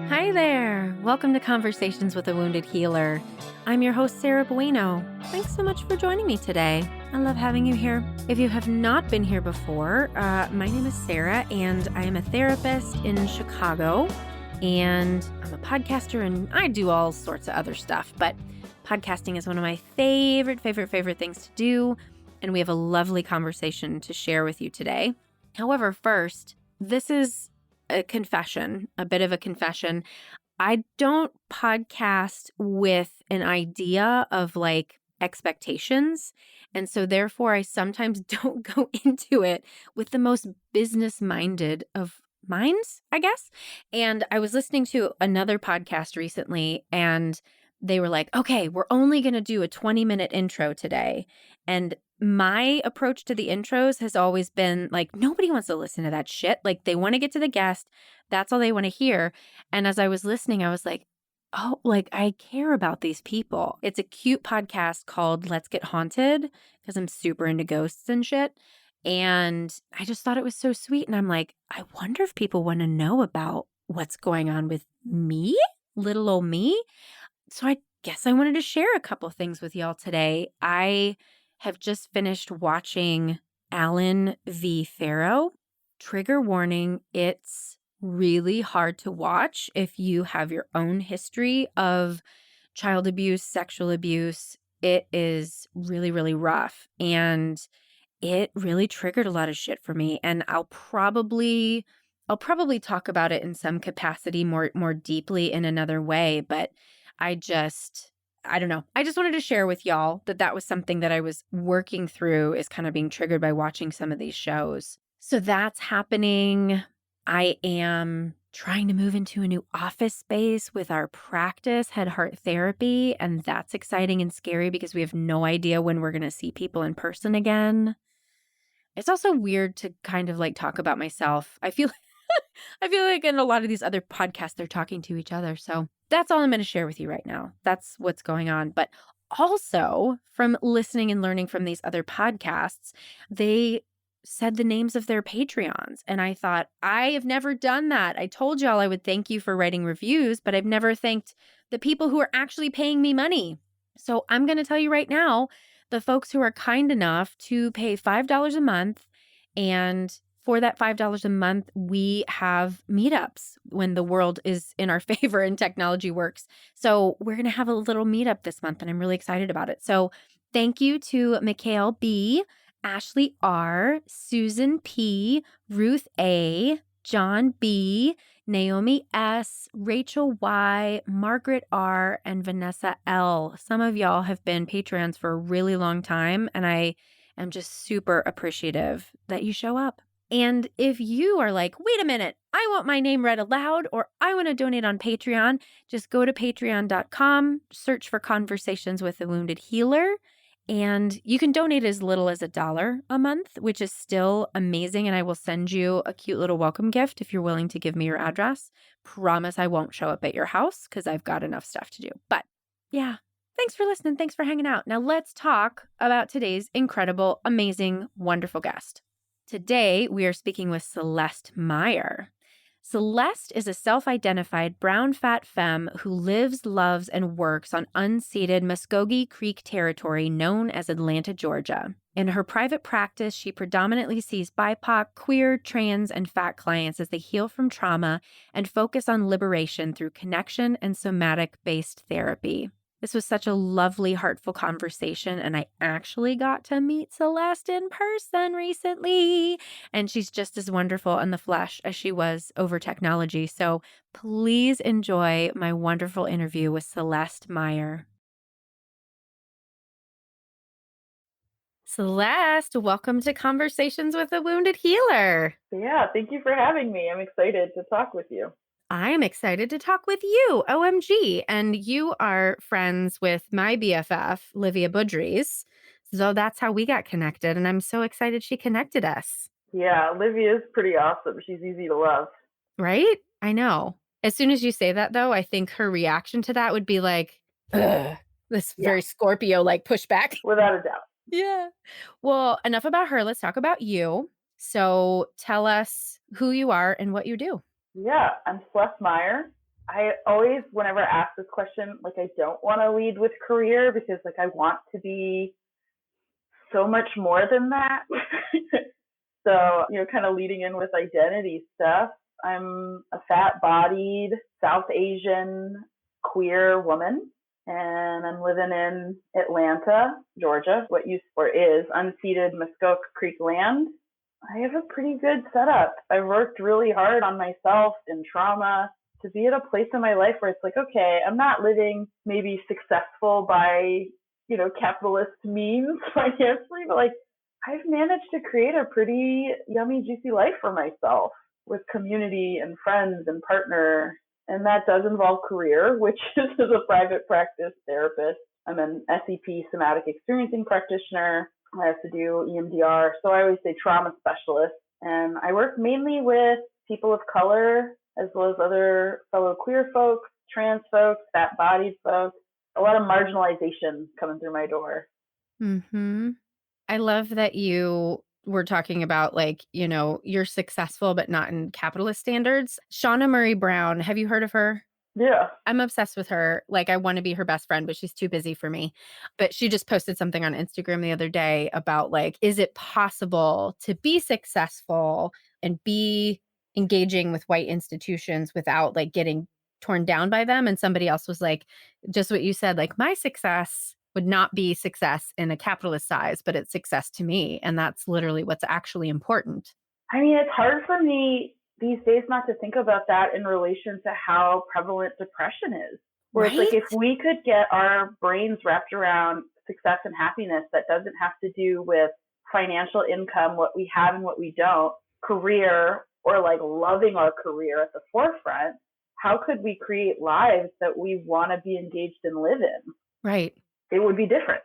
Hi there. Welcome to Conversations with a Wounded Healer. I'm your host, Sarah Bueno. Thanks so much for joining me today. I love having you here. If you have not been here before, my name is Sarah, and I am a therapist in Chicago, and I'm a podcaster, and I do all sorts of other stuff, but podcasting is one of my favorite things to do, and we have a lovely conversation to share with you today. However, first, this is a confession, a bit of a confession. I don't podcast with an idea of like expectations. And so therefore I sometimes don't go into it with the most business-minded of minds, I guess. And I was listening to another podcast recently, and they were like, okay, we're only going to do a 20-minute intro today. And my approach to the intros has always been like, nobody wants to listen to that shit. Like, they want to get to the guest. That's all they want to hear. And as I was listening, I was like, oh, like, I care about these people. It's a cute podcast called Let's Get Haunted, because I'm super into ghosts and shit. And I just thought it was so sweet. And I'm like, I wonder if people want to know about what's going on with me, little old me. So I guess I wanted to share a couple things with y'all today. I have just finished watching Alan v. Pharaoh. Trigger warning, it's really hard to watch if you have your own history of child abuse, sexual abuse. It is really, really rough. And it really triggered a lot of shit for me. And I'll probably talk about it in some capacity more deeply in another way. But I don't know. I just wanted to share with y'all that was something that I was working through, is kind of being triggered by watching some of these shows. So that's happening. I am trying to move into a new office space with our practice, Head Heart Therapy, and that's exciting and scary because we have no idea when we're going to see people in person again. It's also weird to kind of like talk about myself. I feel like in a lot of these other podcasts, they're talking to each other. So that's all I'm going to share with you right now. That's what's going on. But also from listening and learning from these other podcasts, they said the names of their Patreons. And I thought, I have never done that. I told y'all I would thank you for writing reviews, but I've never thanked the people who are actually paying me money. So I'm going to tell you right now, the folks who are kind enough to pay $5 a month, and for that $5 a month, we have meetups when the world is in our favor and technology works. So we're going to have a little meetup this month, and I'm really excited about it. So thank you to Mikhail B., Ashley R., Susan P., Ruth A., John B., Naomi S., Rachel Y., Margaret R., and Vanessa L. Some of y'all have been Patreons for a really long time, and I am just super appreciative that you show up. And if you are like, wait a minute, I want my name read aloud, or I want to donate on Patreon, just go to patreon.com, search for Conversations with a Wounded Healer, and you can donate as little as $1 a month, which is still amazing. And I will send you a cute little welcome gift if you're willing to give me your address. Promise I won't show up at your house because I've got enough stuff to do. But yeah, thanks for listening. Thanks for hanging out. Now let's talk about today's incredible, amazing, wonderful guest. Today, we are speaking with Celeste Meyer. Celeste is a self-identified brown fat femme who lives, loves, and works on unceded Muskogee Creek territory known as Atlanta, Georgia. In her private practice, she predominantly sees BIPOC, queer, trans, and fat clients as they heal from trauma and focus on liberation through connection and somatic-based therapy. This was such a lovely, heartful conversation, and I actually got to meet Celeste in person recently, and she's just as wonderful in the flesh as she was over technology. So please enjoy my wonderful interview with Celeste Meyer. Celeste, welcome to Conversations with a Wounded Healer. Yeah, thank you for having me. I'm excited to talk with you. I'm excited to talk with you, OMG. And you are friends with my BFF, Livia Budries. So that's how we got connected. And I'm so excited she connected us. Yeah, Olivia's pretty awesome. She's easy to love. Right? I know. As soon as you say that, though, I think her reaction to that would be like, ugh, this very Scorpio-like pushback. Without a doubt. Yeah. Well, enough about her. Let's talk about you. So tell us who you are and what you do. Yeah, I'm Celeste Meyer. I always, whenever asked this question, like I don't want to lead with career because like I want to be so much more than that. So, kind of leading in with identity stuff. I'm a fat-bodied South Asian queer woman, and I'm living in Atlanta, Georgia, what used or is unceded Muskok Creek land. I have a pretty good setup. I've worked really hard on myself and trauma to be at a place in my life where it's like, okay, I'm not living maybe successful by, capitalist means financially, but like I've managed to create a pretty yummy, juicy life for myself with community and friends and partner. And that does involve career, which is as a private practice therapist. I'm an SEP, somatic experiencing practitioner. I have to do EMDR. So I always say trauma specialist. And I work mainly with people of color, as well as other fellow queer folks, trans folks, fat-bodied folks. A lot of marginalization coming through my door. Mm-hmm. I love that you were talking about you're successful, but not in capitalist standards. Shauna Murray Brown, have you heard of her? Yeah. I'm obsessed with her. Like, I want to be her best friend, but she's too busy for me. But she just posted something on Instagram the other day about is it possible to be successful and be engaging with white institutions without getting torn down by them? And somebody else was like, just what you said, my success would not be success in a capitalist size, but it's success to me. And that's literally what's actually important. I mean, it's hard for me these days not to think about that in relation to how prevalent depression is. Where it's like Right? if we could get our brains wrapped around success and happiness that doesn't have to do with financial income, what we have and what we don't, career, or loving our career at the forefront, how could we create lives that we want to be engaged and live in? Right. It would be different.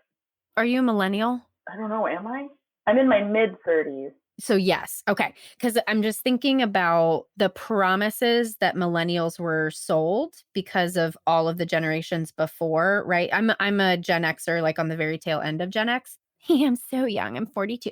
Are you a millennial? I don't know, am I? I'm in my mid 30s. So yes. Okay. Because I'm just thinking about the promises that millennials were sold because of all of the generations before, right? I'm a Gen Xer, on the very tail end of Gen X. I'm so young. I'm 42.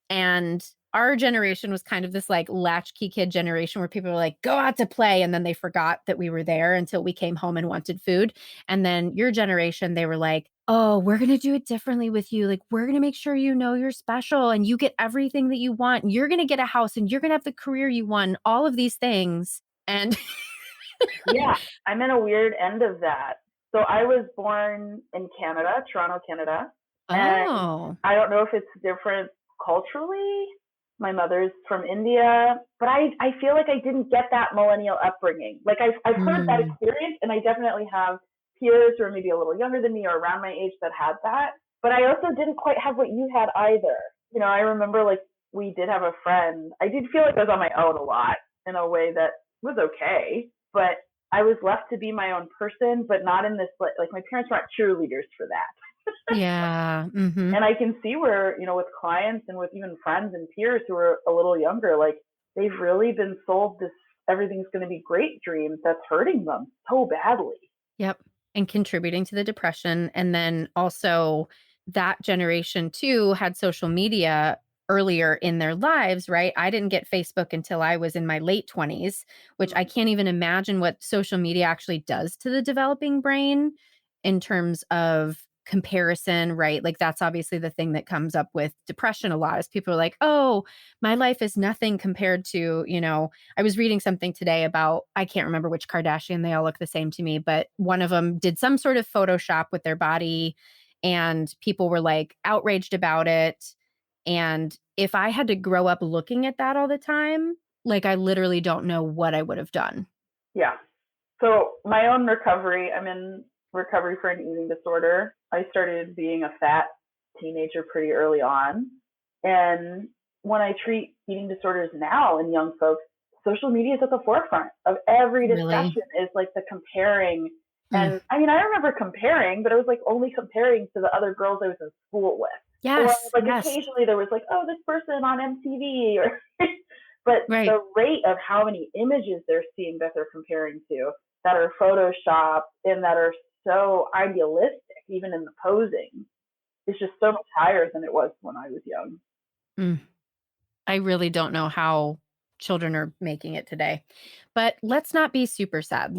And our generation was kind of this latchkey kid generation where people were like, go out to play. And then they forgot that we were there until we came home and wanted food. And then your generation, they were like, oh, we're going to do it differently with you. We're going to make sure you're special and you get everything that you want. And you're going to get a house and you're going to have the career you want, all of these things. And yeah, I'm in a weird end of that. So I was born in Canada, Toronto, Canada. And oh, I don't know if it's different culturally. My mother's from India, but I feel like I didn't get that millennial upbringing. I've heard that mm, experience, and I definitely have peers who are maybe a little younger than me or around my age that had that. But I also didn't quite have what you had either. I remember we did have a friend. I did feel like I was on my own a lot in a way that was okay, but I was left to be my own person, but not in this my parents weren't cheerleaders for that. yeah. Mm-hmm. And I can see where, with clients and with even friends and peers who are a little younger, they've really been sold this everything's going to be great dream that's hurting them so badly. Yep. And contributing to the depression. And then also that generation too had social media earlier in their lives, right? I didn't get Facebook until I was in my late 20s, which I can't even imagine what social media actually does to the developing brain in terms of comparison, right? That's obviously the thing that comes up with depression a lot is people are like, oh, my life is nothing compared to, I was reading something today about, I can't remember which Kardashian, they all look the same to me, but one of them did some sort of Photoshop with their body and people were outraged about it. And if I had to grow up looking at that all the time, I literally don't know what I would have done. Yeah. So my own recovery, I'm in recovery for an eating disorder. I started being a fat teenager pretty early on. And when I treat eating disorders now in young folks, social media is at the forefront of every Really? discussion is the comparing. Mm. And I mean, I remember comparing, but I was only comparing to the other girls I was in school with. Or Yes. Yes. occasionally there was oh, this person on MTV or but Right. the rate of how many images they're seeing that they're comparing to that are photoshopped and that are so idealistic, even in the posing, is just so much higher than it was when I was young. Mm. I really don't know how children are making it today. But let's not be super sad.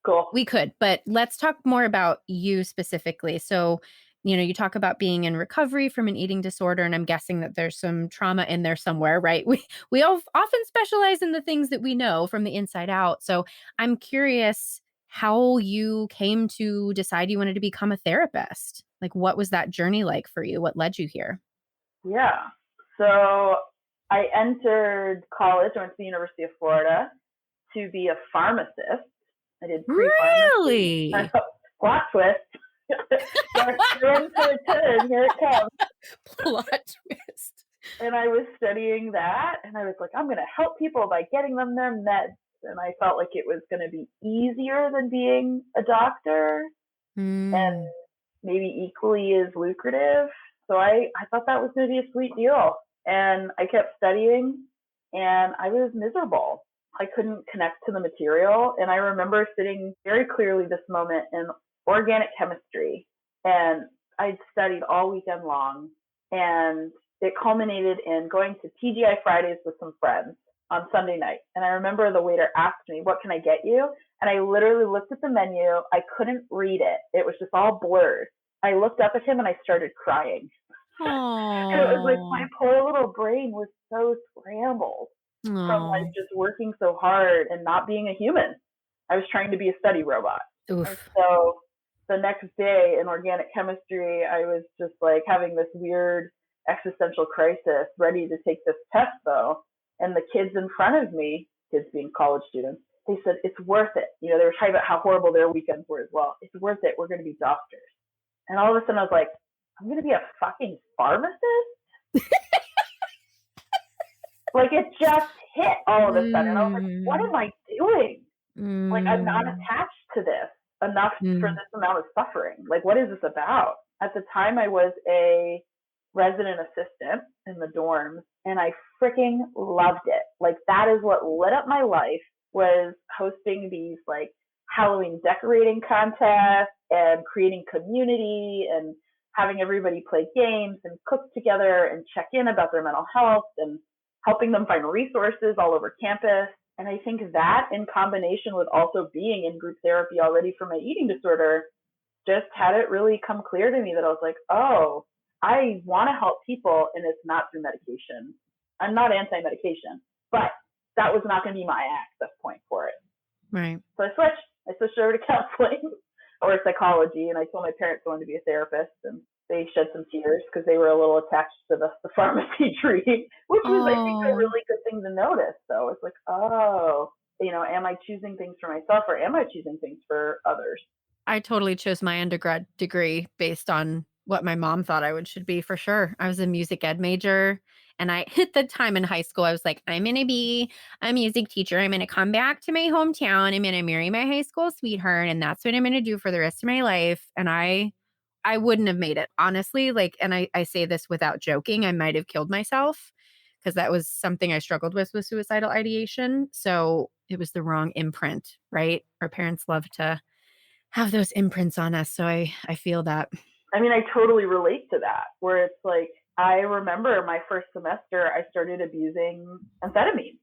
Cool. We could, but let's talk more about you specifically. So, you talk about being in recovery from an eating disorder, and I'm guessing that there's some trauma in there somewhere, right? We all often specialize in the things that we know from the inside out. So I'm curious how you came to decide you wanted to become a therapist. Like, what was that journey like for you? What led you here? Yeah. So I entered college. I went to the University of Florida to be a pharmacist. I did pre-pharmacy. Really? Plot twist. You're ready for a turn. Here it comes. Plot twist. And I was studying that, and I was like, I'm going to help people by getting them their meds. And I felt like it was going to be easier than being a doctor and maybe equally as lucrative. So I thought that was going to be a sweet deal. And I kept studying, and I was miserable. I couldn't connect to the material. And I remember sitting very clearly this moment in organic chemistry, and I'd studied all weekend long, and it culminated in going to TGI Fridays with some friends on Sunday night. And I remember the waiter asked me, "What can I get you?" And I literally looked at the menu. I couldn't read it. It was just all blurred. I looked up at him and I started crying. And it was like my poor little brain was so scrambled from like just working so hard and not being a human. I was trying to be a study robot. Oof. And so the next day in organic chemistry, I was just like having this weird existential crisis, ready to take this test though. And the kids in front of me, kids being college students, they said, "It's worth it." They were talking about how horrible their weekends were as well. "It's worth it. We're going to be doctors." And all of a sudden I was like, I'm going to be a fucking pharmacist? Like it just hit all of a sudden. I was like, what am I doing? Like I'm not attached to this enough for this amount of suffering. Like what is this about? At the time I was a resident assistant in the dorms, and I freaking loved it. Like that is what lit up my life, was hosting these like Halloween decorating contests and creating community and having everybody play games and cook together and check in about their mental health and helping them find resources all over campus. And I think that in combination with also being in group therapy already for my eating disorder just had it really come clear to me that I was like, oh, I want to help people, and it's not through medication. I'm not anti-medication, but that was not going to be my access point for it. Right. So I switched over to counseling or psychology, and I told my parents I wanted to be a therapist, and they shed some tears because they were a little attached to the pharmacy tree, which was, I think, a really good thing to notice. So it's like, oh, am I choosing things for myself, or am I choosing things for others? I totally chose my undergrad degree based on what my mom thought I should be, for sure. I was a music ed major, and I hit the time in high school. I was like, I'm going to be a music teacher. I'm going to come back to my hometown. I'm going to marry my high school sweetheart, and that's what I'm going to do for the rest of my life. And I wouldn't have made it, honestly. Like, and I say this without joking. I might have killed myself because that was something I struggled with suicidal ideation. So it was the wrong imprint, right? Our parents love to have those imprints on us. So I feel that. I mean, I totally relate to that, where it's like, I remember my first semester, I started abusing amphetamines,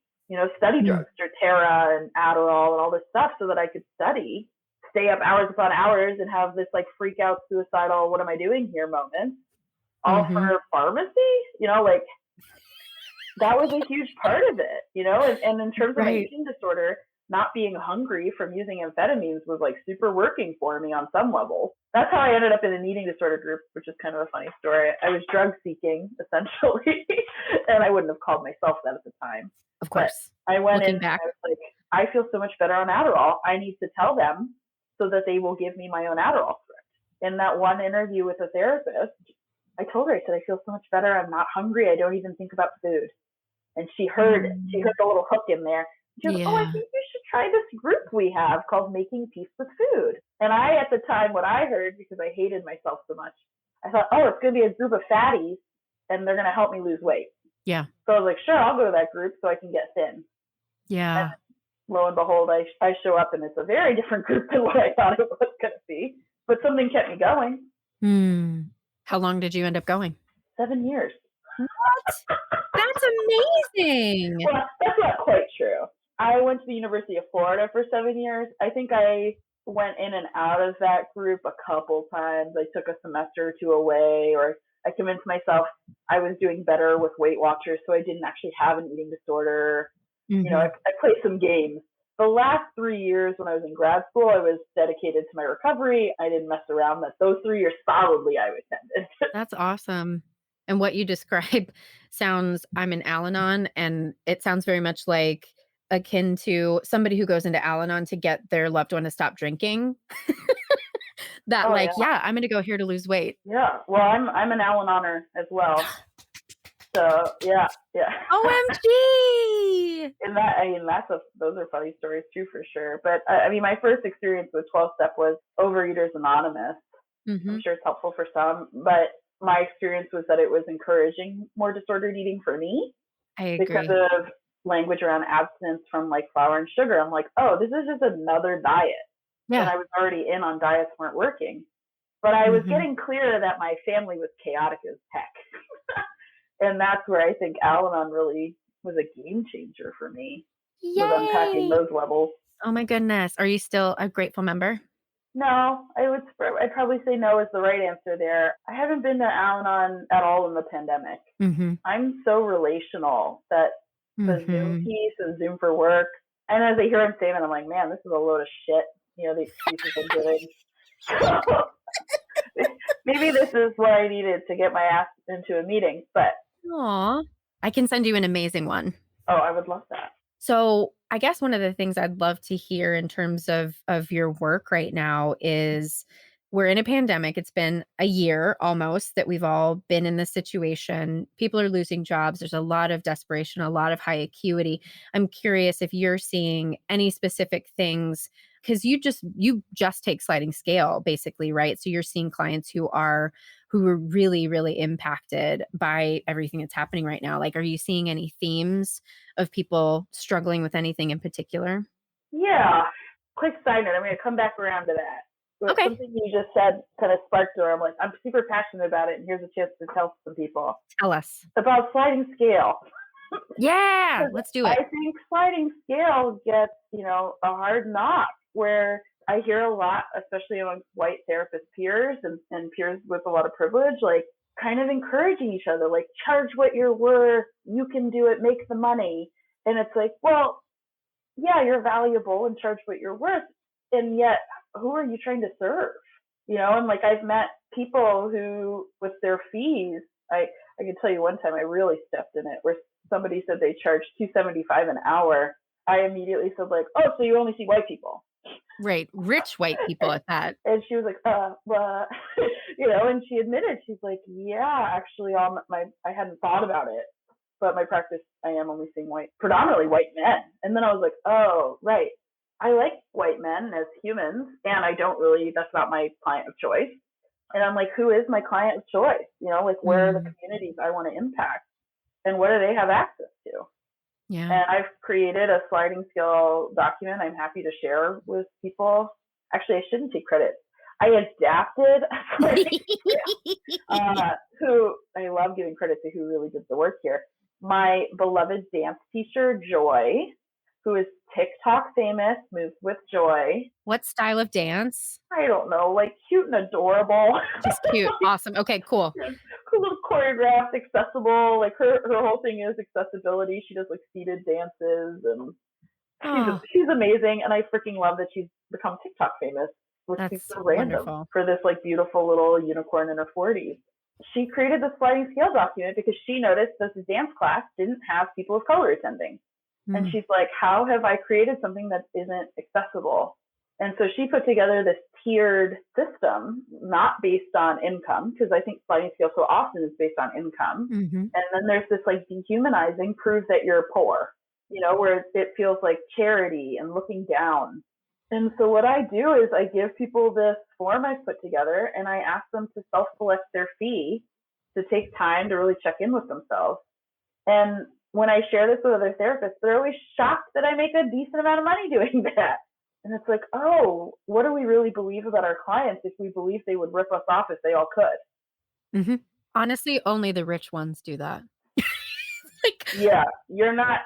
study drugs, Terra and Adderall and all this stuff, so that I could study, stay up hours upon hours, and have this like freak out, suicidal, what am I doing here moment, all for pharmacy, like that was a huge part of it, and in terms of my eating disorder, not being hungry from using amphetamines was like super working for me on some level. That's how I ended up in an eating disorder group, which is kind of a funny story. I was drug seeking essentially, and I wouldn't have called myself that at the time. Of course. But I went in and I was like, I feel so much better on Adderall. I need to tell them so that they will give me my own Adderall script. In that one interview with a therapist, I told her, I said, I feel so much better. I'm not hungry. I don't even think about food. And she heard the little hook in there. She goes, oh, I think you should try this group we have called Making Peace with Food. And I, at the time, what I heard, because I hated myself so much, I thought, oh, it's going to be a group of fatties, and they're going to help me lose weight. Yeah. So I was like, sure, I'll go to that group so I can get thin. Yeah. And lo and behold, I show up, and it's a very different group than what I thought it was going to be. But something kept me going. How long did you end up going? 7 years. What? That's amazing. Well, that's not quite true. I went to the University of Florida for 7 years. I think I went in and out of that group a couple times. I took a semester or two away, or I convinced myself I was doing better with Weight Watchers, so I didn't actually have an eating disorder. I played some games. The last 3 years when I was in grad school, I was dedicated to my recovery. I didn't mess around. Those 3 years solidly I attended. That's awesome. And what you describe sounds, I'm in Al-Anon, and it sounds very much like akin to somebody who goes into Al-Anon to get their loved one to stop drinking. That Oh yeah, yeah, I'm gonna go here to lose weight. yeah. Well, I'm an Al-Anoner as well. So yeah. OMG! And those are funny stories too, for sure. But my first experience with 12-step was Overeaters Anonymous. I'm sure it's helpful for some, but my experience was that it was encouraging more disordered eating for me. I agree. Because of language around abstinence from like flour and sugar. I'm like, oh, this is just another diet. Yeah. And I was already in on diets weren't working. But I was getting clear that my family was chaotic as heck. And that's where I think Al-Anon really was a game changer for me. Yay! Was unpacking those levels. Oh my goodness. Are you still a grateful member? No, I'd probably say no is the right answer there. I haven't been to Al-Anon at all in the pandemic. I'm so relational that the Zoom piece and Zoom for work. And as I hear him saying it, I'm like, man, this is a load of shit. The excuses I'm giving. Maybe this is what I needed to get my ass into a meeting. But aw, I can send you an amazing one. Oh, I would love that. So I guess one of the things I'd love to hear in terms of your work right now is we're in a pandemic. It's been a year almost that we've all been in this situation. People are losing jobs. There's a lot of desperation, a lot of high acuity. I'm curious if you're seeing any specific things, because you just take sliding scale basically, right? So you're seeing clients who are really, really impacted by everything that's happening right now. Like, are you seeing any themes of people struggling with anything in particular? Yeah. Quick side note. I'm going to come back around to that. Okay. Something you just said kind of sparked her. I'm like, I'm super passionate about it, and here's a chance to tell some people. Tell us. About sliding scale. Yeah, let's do it. I think sliding scale gets, a hard knock, where I hear a lot, especially amongst white therapist peers and peers with a lot of privilege, like kind of encouraging each other, like charge what you're worth, you can do it, make the money. And it's like, well, yeah, you're valuable and charge what you're worth. And yet, who are you trying to serve? And like I've met people who, with their fees, I can tell you one time I really stepped in it, where somebody said they charged $275 an hour. I immediately said like, oh, so you only see white people. Right. Rich white people at that. And she was like, well, and she admitted, she's like, yeah, actually I hadn't thought about it, but my practice, I am only seeing predominantly white men. And then I was like, oh, right. I like white men as humans, and that's not my client of choice. And I'm like, who is my client of choice? Where are the communities I want to impact, and what do they have access to? Yeah. And I've created a sliding scale document I'm happy to share with people. Actually, I shouldn't take credit. I adapted who I love giving credit to, who really did the work here. My beloved dance teacher, Joy, who is TikTok famous, moves with joy. What style of dance? I don't know, like cute and adorable. Just cute. Awesome. Okay, cool. Cool little choreographed, accessible. Like her whole thing is accessibility. She does like seated dances, and she's amazing. And I freaking love that she's become TikTok famous, which is so random wonderful. For this like beautiful little unicorn in her 40s. She created the sliding scale document because she noticed that the dance class didn't have people of color attending. And she's like, how have I created something that isn't accessible? And so she put together this tiered system, not based on income, because I think sliding scale so often is based on income. And then there's this like dehumanizing, prove that you're poor, where it feels like charity and looking down. And so what I do is I give people this form I've put together, and I ask them to self-select their fee, to take time to really check in with themselves. And when I share this with other therapists, they're always shocked that I make a decent amount of money doing that. And it's like, oh, what do we really believe about our clients if we believe they would rip us off if they all could? Honestly, only the rich ones do that. Like, yeah, you're not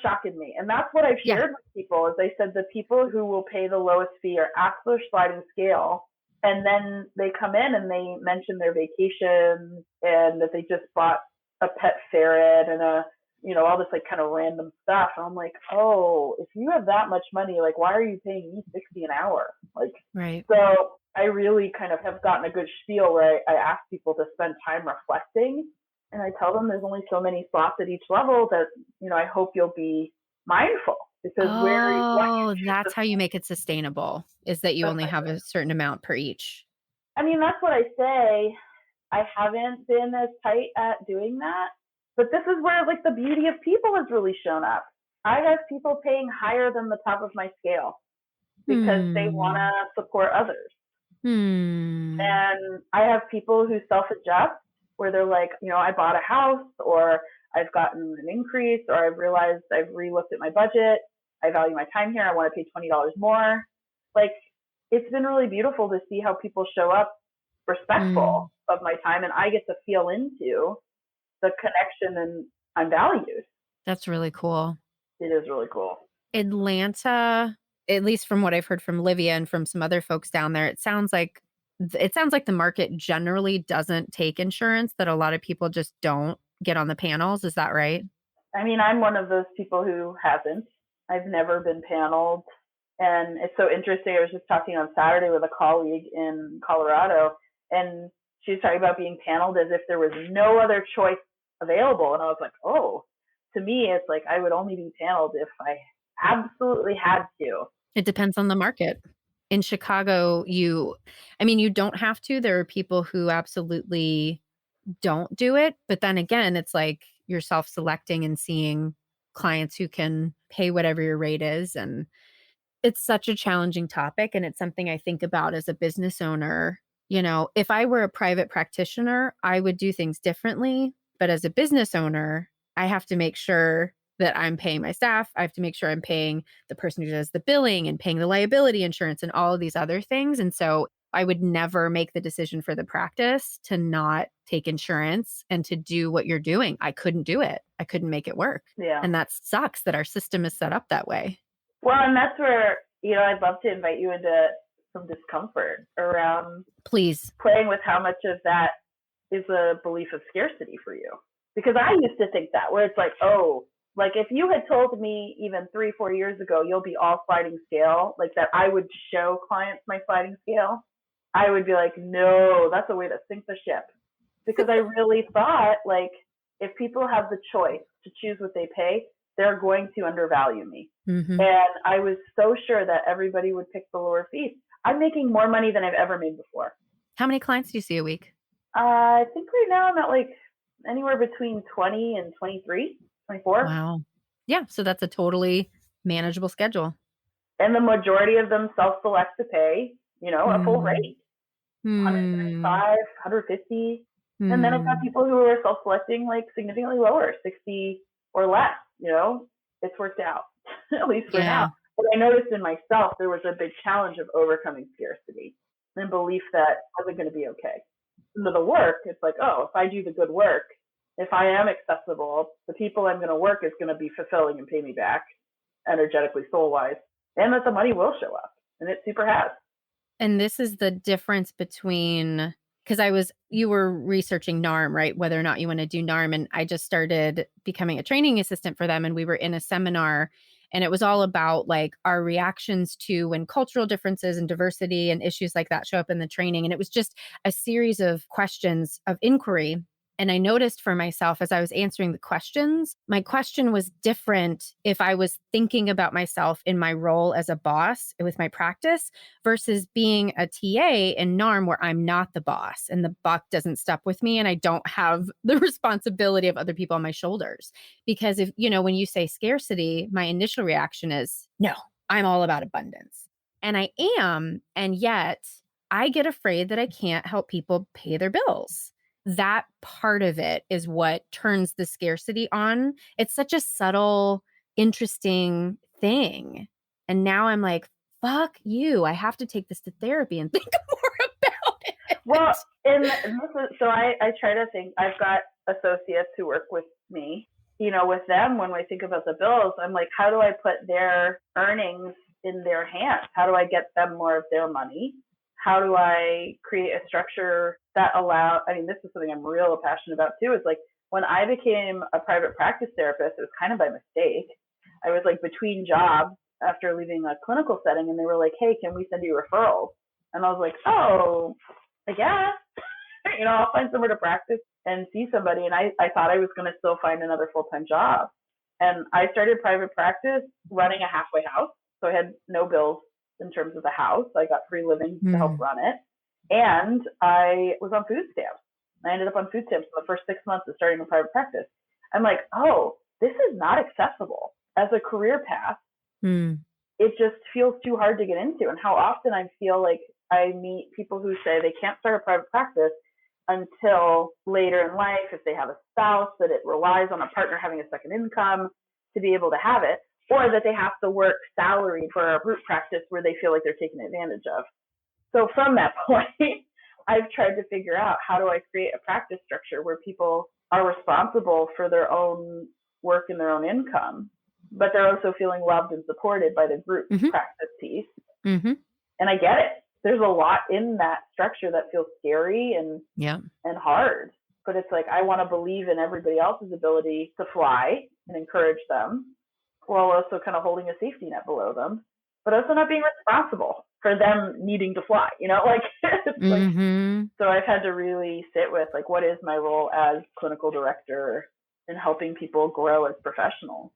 shocking me. And that's what I've yeah. shared with people is they said the people who will pay the lowest fee are asked their sliding scale. And then they come in and they mention their vacations and that they just bought a pet ferret and all this like kind of random stuff. And I'm like, oh, if you have that much money, like, why are you paying me 60 an hour? Like, Right. so I really kind of have gotten a good spiel where I ask people to spend time reflecting. And I tell them there's only so many slots at each level that, I hope you'll be mindful because what you Oh, choose to, that's how you make it sustainable, is that you only have a certain amount per each. I mean, that's what I say. I haven't been as tight at doing that, but this is where like the beauty of people has really shown up. I have people paying higher than the top of my scale because they want to support others. And I have people who self-adjust where they're like, I bought a house or I've gotten an increase or I've realized I've re-looked at my budget. I value my time here. I want to pay $20 more. Like, it's been really beautiful to see how people show up respectful of my time and I get to feel into the connection and I'm valued. That's really cool. It is really cool. Atlanta, at least from what I've heard from Livia and from some other folks down there, it sounds like the market generally doesn't take insurance, that a lot of people just don't get on the panels. Is that right? I mean, I'm one of those people who hasn't. I've never been paneled. And it's so interesting. I was just talking on Saturday with a colleague in Colorado, and she was talking about being paneled as if there was no other choice available. And I was like, oh, to me, it's like I would only be paneled if I absolutely had to. It depends on the market. In Chicago, you don't have to. There are people who absolutely don't do it. But then again, it's like you're self-selecting and seeing clients who can pay whatever your rate is. And it's such a challenging topic. And it's something I think about as a business owner. If I were a private practitioner, I would do things differently. But as a business owner, I have to make sure that I'm paying my staff. I have to make sure I'm paying the person who does the billing and paying the liability insurance and all of these other things. And so I would never make the decision for the practice to not take insurance and to do what you're doing. I couldn't do it. I couldn't make it work. Yeah. And that sucks that our system is set up that way. Well, and that's where, I'd love to invite you into some discomfort around Please playing with how much of that is a belief of scarcity for you. Because I used to think that, where it's like, oh, like if you had told me even 3-4 years ago, you'll be all sliding scale, like that I would show clients my sliding scale, I would be like, no, that's a way to sink the ship. Because I really thought like if people have the choice to choose what they pay, they're going to undervalue me. Mm-hmm. And I was so sure that everybody would pick the lower fees. I'm making more money than I've ever made before. How many clients do you see a week? I think right now I'm at like anywhere between 20 and 23, 24. Wow. Yeah. So that's a totally manageable schedule. And the majority of them self-select to pay, a full rate. 135, 150. And then I've got people who are self-selecting like significantly lower, 60 or less, it's worked out, at least for now. But I noticed in myself, there was a big challenge of overcoming scarcity and belief that I wasn't going to be okay. And the work, it's like, oh, if I do the good work, if I am accessible, the people I'm going to work is going to be fulfilling and pay me back energetically, soul-wise, and that the money will show up. And it super has. And this is the difference between, because you were researching NARM, right? Whether or not you want to do NARM. And I just started becoming a training assistant for them. And we were in a seminar and it was all about like our reactions to when cultural differences and diversity and issues like that show up in the training. And it was just a series of questions of inquiry. And I noticed for myself as I was answering the questions, my question was different if I was thinking about myself in my role as a boss with my practice versus being a TA in NARM where I'm not the boss and the buck doesn't stop with me and I don't have the responsibility of other people on my shoulders. Because if, when you say scarcity, my initial reaction is, no, I'm all about abundance. And I am. And yet I get afraid that I can't help people pay their bills. That part of it is what turns the scarcity on. It's such a subtle, interesting thing. And now I'm like, fuck you. I have to take this to therapy and think more about it. Well, so I try to think, I've got associates who work with me with them, when I think about the bills, I'm like, how do I put their earnings in their hands? How do I get them more of their money? How do I create a structure that this is something I'm real passionate about too, is like when I became a private practice therapist, it was kind of by mistake. I was like between jobs after leaving a clinical setting, and they were like, hey, can we send you referrals? And I was like, oh, I guess. I'll find somewhere to practice and see somebody. And I thought I was going to still find another full-time job. And I started private practice running a halfway house. So I had no bills in terms of the house. I got free living to help run it. And I was on food stamps. I ended up on food stamps for the first 6 months of starting a private practice. I'm like, oh, this is not accessible as a career path. It just feels too hard to get into. And how often I feel like I meet people who say they can't start a private practice until later in life, if they have a spouse, that it relies on a partner having a second income to be able to have it, or that they have to work salaried for a group practice where they feel like they're taken advantage of. So from that point, I've tried to figure out, how do I create a practice structure where people are responsible for their own work and their own income, but they're also feeling loved and supported by the group practice piece. And I get it. There's a lot in that structure that feels scary and hard. But it's like, I want to believe in everybody else's ability to fly and encourage them, while also kind of holding a safety net below them, but also not being responsible for them needing to fly, so I've had to really sit with, like, what is my role as clinical director in helping people grow as professionals?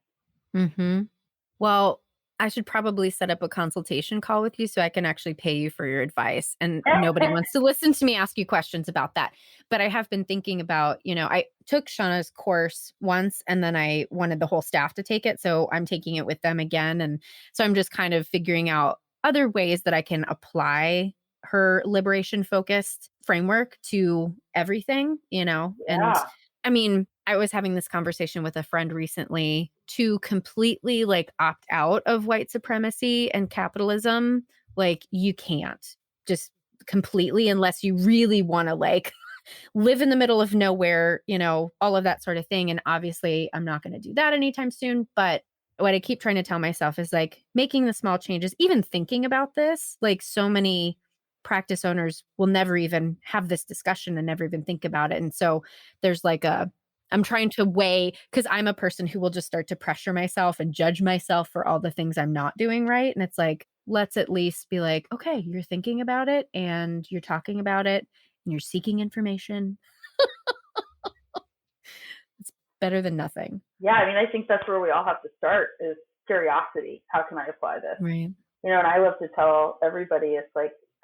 Well, I should probably set up a consultation call with you so I can actually pay you for your advice. And nobody wants to listen to me ask you questions about that. But I have been thinking about, I took Shauna's course once and then I wanted the whole staff to take it. So I'm taking it with them again. And so I'm just kind of figuring out other ways that I can apply her liberation focused framework to everything, and I mean, I was having this conversation with a friend recently to completely opt out of white supremacy and capitalism. Like, you can't just completely, unless you really want to live in the middle of nowhere, all of that sort of thing. And obviously I'm not going to do that anytime soon. But what I keep trying to tell myself is making the small changes, even thinking about this, so many practice owners will never even have this discussion and never even think about it. And so there's I'm trying to weigh, because I'm a person who will just start to pressure myself and judge myself for all the things I'm not doing right. And it's let's at least be okay, you're thinking about it and you're talking about it and you're seeking information. It's better than nothing. Yeah, I think that's where we all have to start, is curiosity. How can I apply this? Right. And I love to tell everybody, it's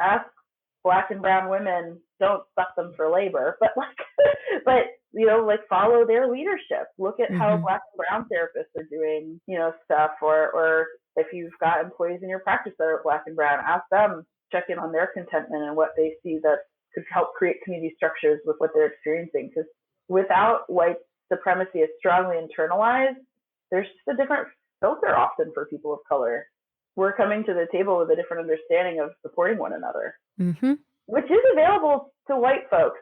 ask Black and brown women, don't suck them for labor, but follow their leadership. Look at how Black and brown therapists are doing, stuff, or if you've got employees in your practice that are Black and brown, ask them, check in on their contentment and what they see that could help create community structures with what they're experiencing. Because without white supremacy is strongly internalized, there's just a different filter often for people of color. We're coming to the table with a different understanding of supporting one another, which is available to white folks.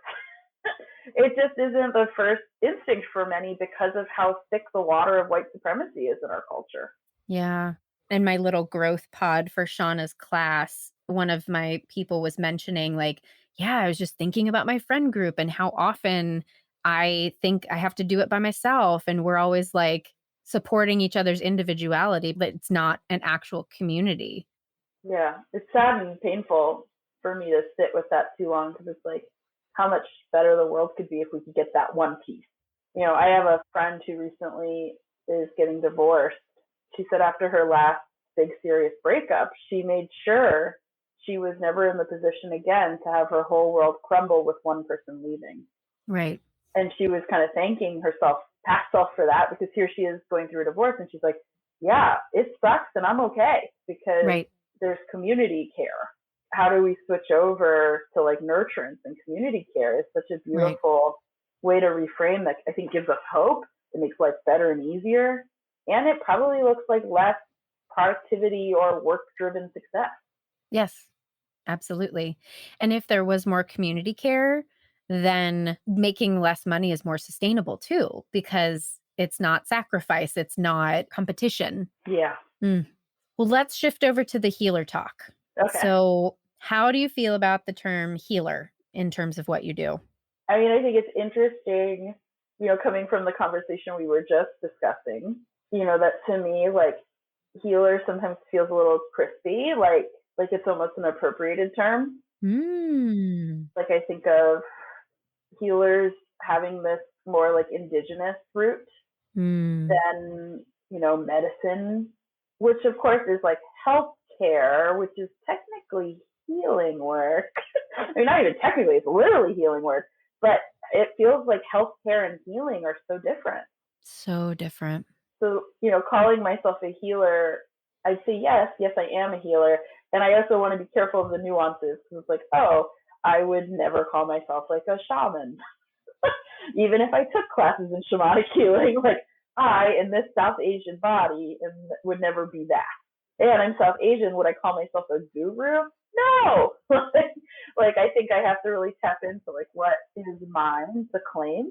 It just isn't the first instinct for many because of how thick the water of white supremacy is in our culture. Yeah. In my little growth pod for Shauna's class, one of my people was mentioning I was just thinking about my friend group and how often I think I have to do it by myself. And we're always supporting each other's individuality, but it's not an actual community. Yeah, it's sad and painful for me to sit with that too long, because it's how much better the world could be if we could get that one piece. I have a friend who recently is getting divorced. She said after her last big serious breakup, she made sure she was never in the position again to have her whole world crumble with one person leaving. Right. And she was kind of thanking herself, past self, for that, because here she is going through a divorce and she's like, yeah, it sucks and I'm okay because there's community care. How do we switch over to nurturance and community care? Is such a beautiful way to reframe that. I think gives us hope. It makes life better and easier. And it probably looks like less productivity or work-driven success. Yes, absolutely. And if there was more community care, then making less money is more sustainable too, because It's not sacrifice. It's not competition. Yeah. Mm. Well, let's shift over to the healer talk. Okay. So how do you feel about the term healer in terms of what you do? I mean, I think it's interesting, coming from the conversation we were just discussing, that to me, like, healer sometimes feels a little crispy, like it's almost an appropriated term. Like, I think of healers having this more like indigenous root than, medicine, which of course is like healthcare, which is technically healing work. I mean, not even technically, it's literally healing work, but it feels like healthcare and healing are so different. So different. So, calling myself a healer, I'd say yes, I am a healer. And I also want to be careful of the nuances, because it's like, oh, I would never call myself like a shaman. Even if I took classes in shamanic healing, like, I, in this South Asian body, would never be that. And I'm South Asian, would I call myself a guru? No. Like, I think I have to really tap into like what is mine to claim.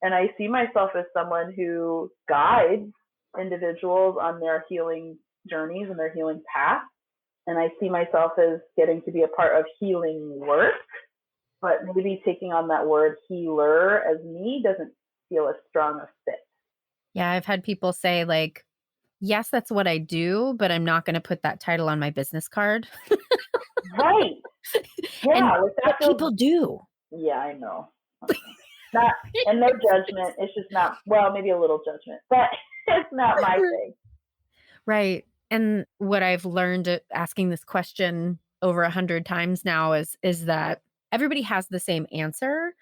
And I see myself as someone who guides individuals on their healing journeys and their healing path. And I see myself as getting to be a part of healing work, but maybe taking on that word healer as me doesn't feel as strong a fit. Yeah, I've had people say like, yes, that's what I do, but I'm not going to put that title on my business card. Right. Yeah. But people do. Yeah, I know. Not, and no judgment. It's just not, well, maybe a little judgment, but it's not my thing. Right. And what I've learned asking this question over 100 times now is that everybody has the same answer,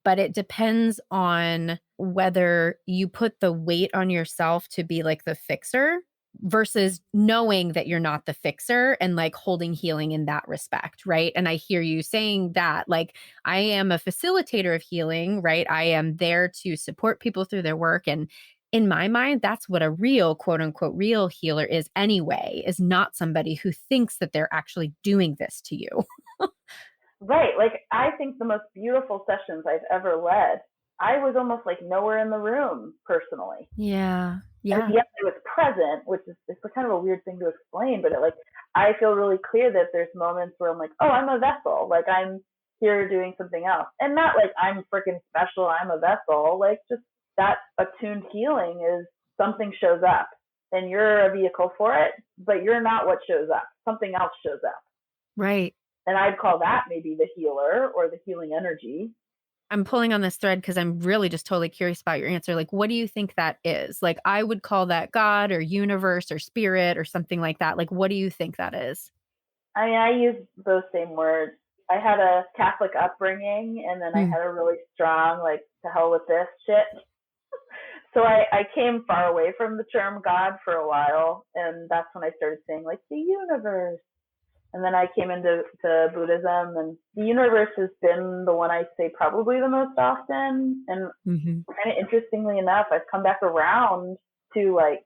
but it depends on whether you put the weight on yourself to be like the fixer versus knowing that you're not the fixer and like holding healing in that respect, right? And I hear you saying that, like, I am a facilitator of healing, right? I am there to support people through their work. And in my mind, that's what a real, quote unquote, real healer is anyway, is not somebody who thinks that they're actually doing this to you. Right. Like, I think the most beautiful sessions I've ever led, I was almost like nowhere in the room personally. Yeah. Yeah. And yes, I was present, which is, it's kind of a weird thing to explain, but I feel really clear that there's moments where I'm like, oh, I'm a vessel. Like, I'm here doing something else. And not like I'm freaking special, I'm a vessel. Like, just that attuned healing is something shows up and you're a vehicle for it, but you're not what shows up. Something else shows up. Right. And I'd call that maybe the healer or the healing energy. I'm pulling on this thread because I'm really just totally curious about your answer. Like, what do you think that is? Like, I would call that God or universe or spirit or something like that. Like, what do you think that is? I mean, I use those same words. I had a Catholic upbringing, and then I had a really strong, like, to hell with this shit. So I came far away from the term God for a while, and that's when I started saying, like, the universe. And then I came into Buddhism, and the universe has been the one I say probably the most often. And kind of interestingly enough, I've come back around to like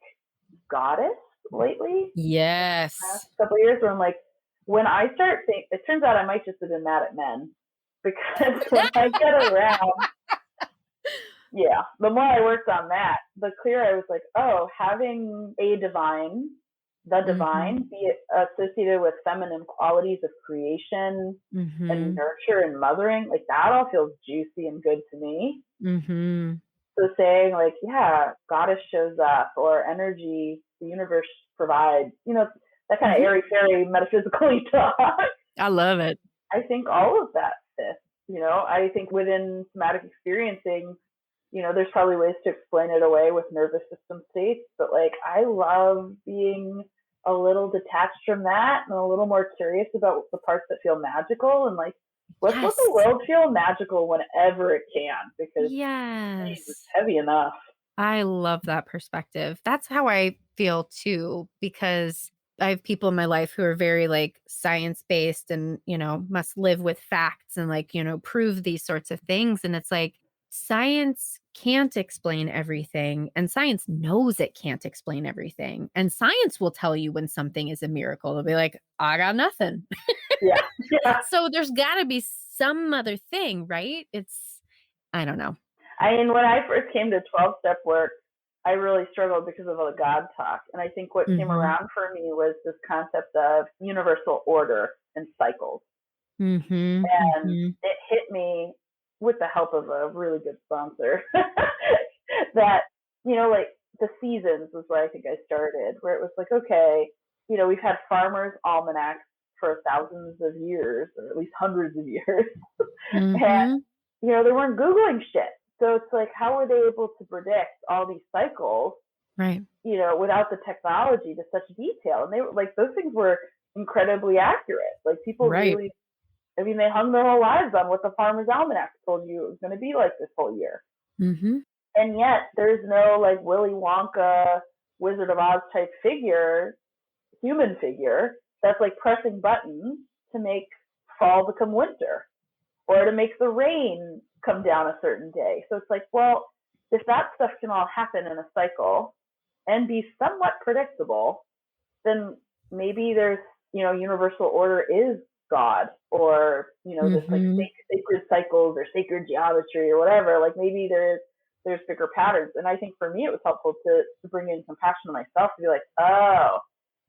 goddess lately. Yes. The last couple of years where I'm like, when I start thinking, it turns out I might just have been mad at men, because when I get around, yeah, the more I worked on that, the clearer I was like, oh, having a divine, the divine, be associated with feminine qualities of creation and nurture and mothering, like that all feels juicy and good to me. So saying like, yeah, goddess shows up, or energy, the universe provides, that kind of airy fairy metaphysical talk. I love it. I think all of that fits. I think within somatic experiencing, there's probably ways to explain it away with nervous system states, but like I love being a little detached from that and a little more curious about the parts that feel magical, and like let's let the world feel magical whenever it can, because it's heavy enough. I love that perspective. That's how I feel too, because I have people in my life who are very like science-based and, must live with facts and like, prove these sorts of things. And it's like, science can't explain everything, and science knows it can't explain everything. And science will tell you when something is a miracle. They'll be like, I got nothing. Yeah. So there's got to be some other thing, right? I don't know. I mean, when I first came to 12-step work, I really struggled because of all the God talk. And I think what came Mm-hmm. around for me was this concept of universal order and cycles. Mm-hmm. And Mm-hmm. it hit me with the help of a really good sponsor that, like the seasons was where I think I started, where it was like, okay, we've had farmers' almanacs for thousands of years, or at least hundreds of years. And, Mm-hmm. they weren't Googling shit. So it's like, how were they able to predict all these cycles, Right. without the technology to such detail? And they were like, those things were incredibly accurate. Like people Right. really, I mean, they hung their whole lives on what the farmer's almanac told you it was going to be like this whole year. Mm-hmm. And yet there's no like Willy Wonka, Wizard of Oz type figure, human figure, that's like pressing buttons to make fall become winter or to make the rain come down a certain day. So it's like, well, if that stuff can all happen in a cycle and be somewhat predictable, then maybe there's, universal order is God, or, this like Mm-hmm. sacred cycles or sacred geometry or whatever. Like maybe there's bigger patterns. And I think for me, it was helpful to bring in compassion to myself, to be like, oh,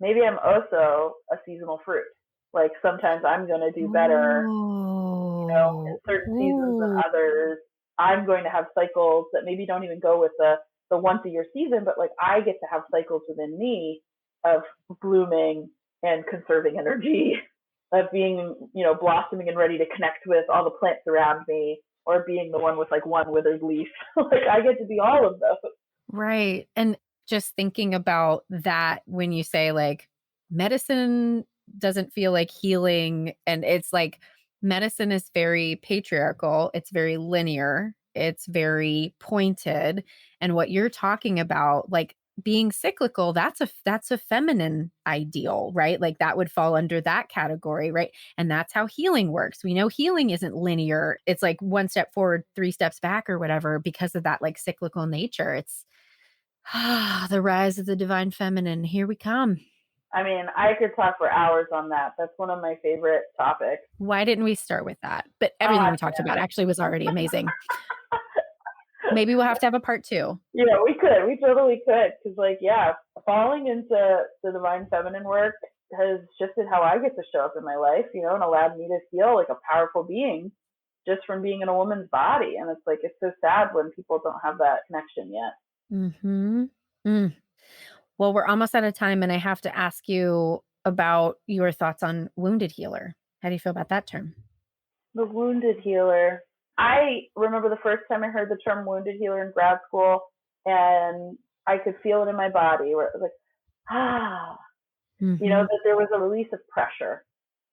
maybe I'm also a seasonal fruit. Like sometimes I'm going to do better, in Oh. certain seasons than Ooh. others. I'm going to have cycles that maybe don't even go with the once a year season, but like I get to have cycles within me of blooming and conserving energy, of being, blossoming and ready to connect with all the plants around me, or being the one with like one withered leaf. Like I get to be all of those. Right. And just thinking about that when you say like medicine doesn't feel like healing, and it's like medicine is very patriarchal, it's very linear, it's very pointed. And what you're talking about, like being cyclical, that's a feminine ideal, right? Like that would fall under that category, right? And that's how healing works. We know healing isn't linear. It's like one step forward, three steps back or whatever, because of that like cyclical nature. It's the rise of the divine feminine. Here we come. I mean, I could talk for hours on that. That's one of my favorite topics. Why didn't we start with that? But everything Ah, we talked about actually was already amazing. Maybe we'll have to have a part two. yeah, we could. We totally could. Because, like, yeah, falling into the divine feminine work has shifted how I get to show up in my life, and allowed me to feel like a powerful being just from being in a woman's body. And it's like, it's so sad when people don't have that connection yet. Mm-hmm. Mm. Well, we're almost out of time, and I have to ask you about your thoughts on wounded healer. How do you feel about that term? The wounded healer. I remember the first time I heard the term wounded healer in grad school, and I could feel it in my body where it was like, Mm-hmm. that there was a release of pressure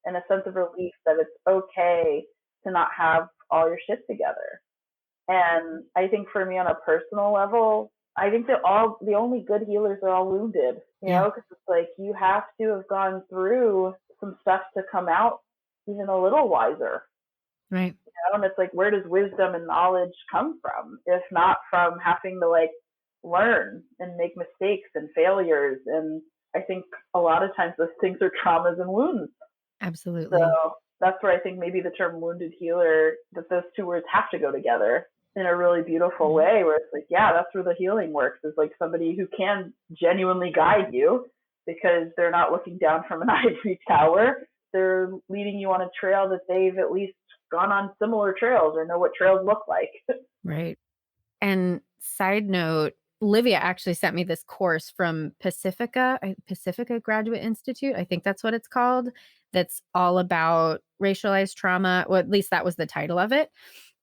and a sense of relief that it's okay to not have all your shit together. And I think for me on a personal level, I think that the only good healers are all wounded, Yeah. because it's like you have to have gone through some stuff to come out even a little wiser. Right. And it's like, where does wisdom and knowledge come from, if not from having to like learn and make mistakes and failures? And I think a lot of times those things are traumas and wounds. Absolutely. So that's where I think maybe the term wounded healer, that those two words have to go together in a really beautiful way, where it's like, yeah, that's where the healing works, is like somebody who can genuinely guide you because they're not looking down from an ivory tower. They're leading you on a trail that they've at least gone on similar trails or know what trails look like. Right. And side note, Livia actually sent me this course from Pacifica Graduate Institute. I think that's what it's called. That's all about racialized trauma. Well, at least that was the title of it.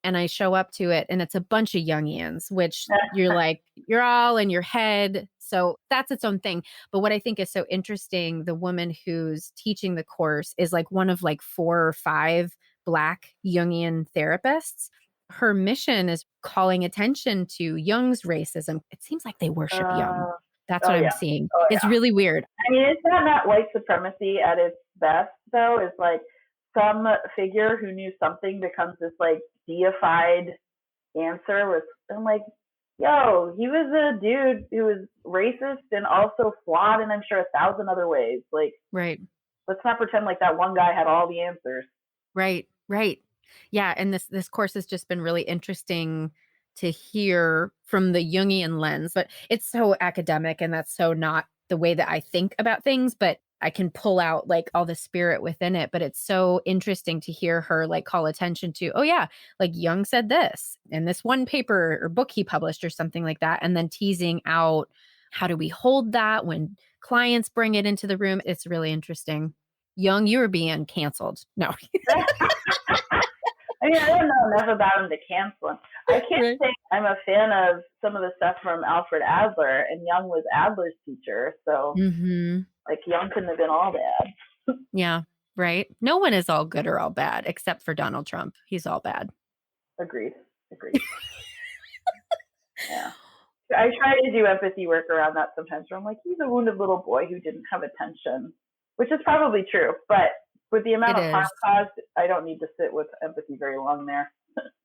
And I show up to it and it's a bunch of Jungians, which you're like, you're all in your head. So that's its own thing. But what I think is so interesting, the woman who's teaching the course is like one of like 4 or 5 Black Jungian therapists. Her mission is calling attention to Jung's racism. It seems like they worship Jung. That's Oh what I'm yeah. seeing. Oh It's yeah. really weird. I mean, it's not white supremacy at its best, though. It's like some figure who knew something becomes this like deified answer. With I'm like, yo, he was a dude who was racist and also flawed, and I'm sure 1,000 other ways. Like, Right. let's not pretend like that one guy had all the answers. Right. Right. Yeah. And this course has just been really interesting to hear from the Jungian lens, but it's so academic and that's so not the way that I think about things, but I can pull out like all the spirit within it. But it's so interesting to hear her like call attention to, oh yeah, like Jung said this in this one paper or book he published or something like that. And then teasing out, how do we hold that when clients bring it into the room? It's really interesting. Jung, you were being canceled. No. I mean, I don't know enough about him to cancel him. I can't say I'm a fan of some of the stuff from Alfred Adler, and Jung was Adler's teacher. So, like, Jung couldn't have been all bad. Yeah, right. No one is all good or all bad, except for Donald Trump. He's all bad. Agreed. Yeah. I try to do empathy work around that sometimes, where I'm like, he's a wounded little boy who didn't have attention, which is probably true. But with the amount of harm caused, I don't need to sit with empathy very long there.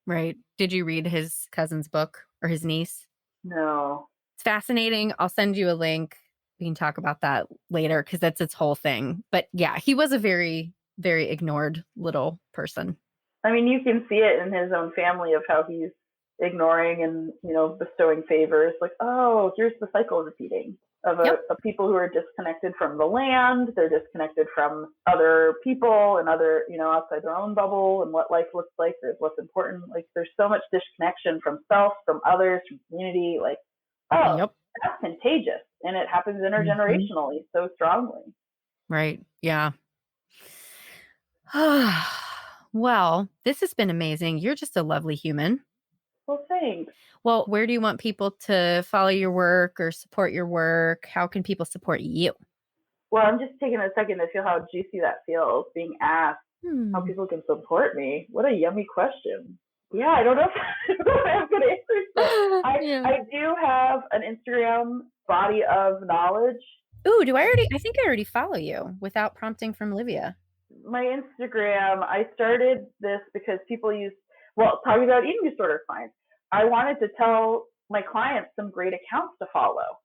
Right. Did you read his cousin's book or his niece? No. It's fascinating. I'll send you a link. We can talk about that later because that's its whole thing. But yeah, he was a very, very ignored little person. I mean, you can see it in his own family of how he's ignoring and, bestowing favors. Like, oh, here's the cycle repeating of people who are disconnected from the land. They're disconnected from other people and other, outside their own bubble and what life looks like. There's what's important. Like, there's so much disconnection from self, from others, from community. Like, that's contagious. And it happens intergenerationally so strongly. Right. Yeah. Well, this has been amazing. You're just a lovely human. Well, thanks. Well, where do you want people to follow your work or support your work? How can people support you? Well, I'm just taking a second to feel how juicy that feels, being asked how people can support me. What a yummy question. Yeah, I don't know if I have good answers, but I do have an Instagram, Body of Knowledge. Ooh, I think I already follow you without prompting from Livia. My Instagram, I started this because people talking about eating disorder clients. I wanted to tell my clients some great accounts to follow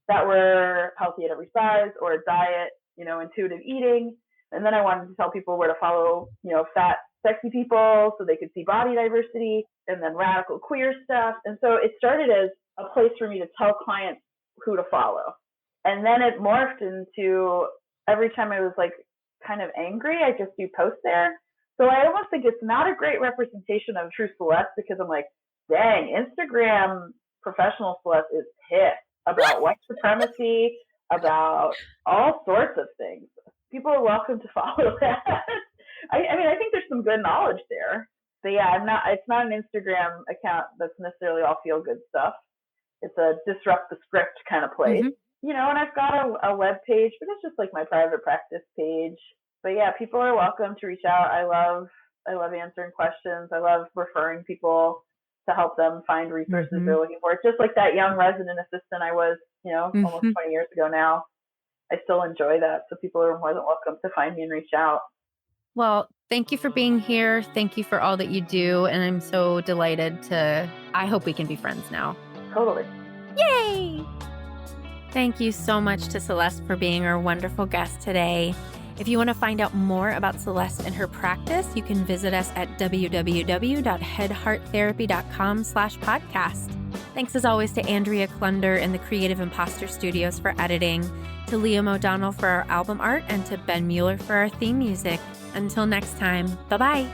that were healthy at every size or diet, intuitive eating. And then I wanted to tell people where to follow, fat, sexy people so they could see body diversity, and then radical queer stuff. And so it started as a place for me to tell clients who to follow. And then it morphed into every time I was like kind of angry, I just do posts there. So I almost think it's not a great representation of true Celeste, because I'm like, dang, Instagram professional Celeste is pissed about white supremacy, about all sorts of things. People are welcome to follow that. I mean, I think there's some good knowledge there. But yeah, it's not an Instagram account that's necessarily all feel good stuff. It's a disrupt the script kind of place. And I've got a web page, but it's just like my private practice page. But yeah, people are welcome to reach out. I love answering questions. I love referring people to help them find resources they're looking for. Just like that young resident assistant I was, almost 20 years ago now. I still enjoy that. So people are more than welcome to find me and reach out. Well, thank you for being here. Thank you for all that you do. And I'm so delighted I hope we can be friends now. Totally. Yay! Thank you so much to Celeste for being our wonderful guest today. If you want to find out more about Celeste and her practice, you can visit us at www.headhearttherapy.com/podcast. Thanks as always to Andrea Klunder and the Creative Imposter Studios for editing, to Liam O'Donnell for our album art, and to Ben Mueller for our theme music. Until next time, bye-bye.